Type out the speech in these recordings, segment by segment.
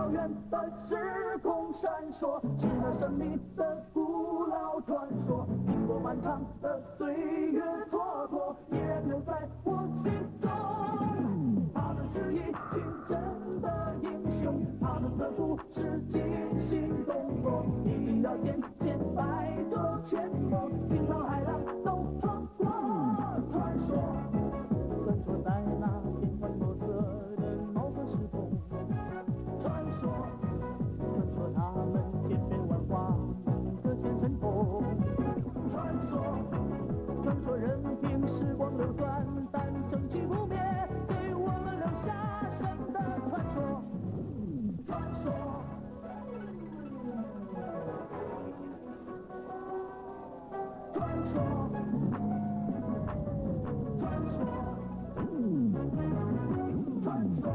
遥远的时空闪烁，是那神秘的古老传说，经过漫长的岁月蹉跎，依然留在我心中。他们是一群真的英雄，他们的故事惊心动魄，一定要见见百折千磨，惊涛骇浪都穿过。传说，传说在那变幻莫测的某个时空。传说，传说他们千变万化的前尘风。传说，传说任凭时光流转，但生气不灭，给我们留下神的传说。传说，传说，传说，传说，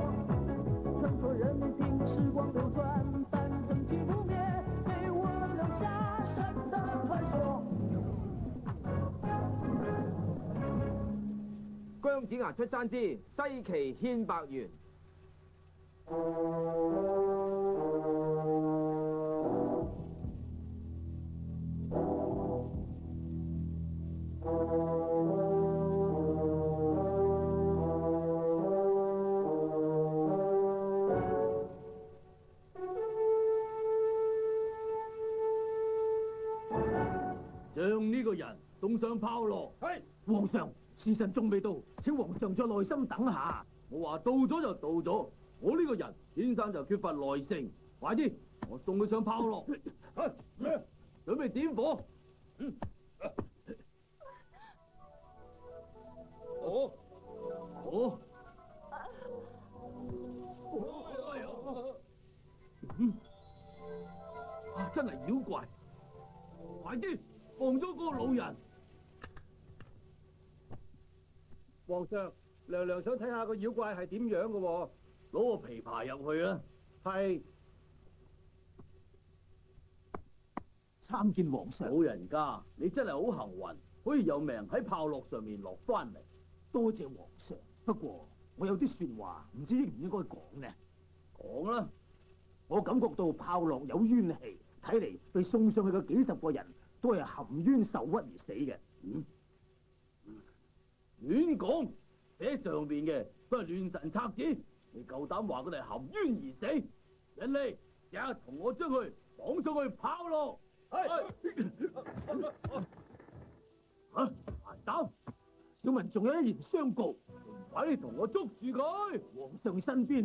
传说任凭时光流转，但生气不灭，给我们留下神的传说。姜子牙出山之西岐牽白猿。將呢個人送上炮烙。係，皇上，時辰仲未到，請皇上再耐心等下。我話到咗就到咗，我呢個人天生就缺乏耐性。快啲，我送佢上炮烙。準備點火。真係妖怪！快啲放咗嗰個老人。皇上，娘娘想睇下個妖怪係點樣嘅喎。攞個琵琶入去啦。係。參見皇上。老人家，你真係好幸運，可以有命喺炮烙上面落翻嚟。多謝皇上。不過我有啲說話，唔知應唔應該講呢？講啦。我感覺到炮烙有冤氣，睇嚟被送上去嘅幾十個人都係含冤受屈而死嘅。亂講，寫上面嘅都係亂臣賊子，你夠膽話佢哋含冤而死？人嚟，即刻同我將佢綁上去炮烙。閒膽！小民仲有一言相告，快啲同我捉住佢！皇上身邊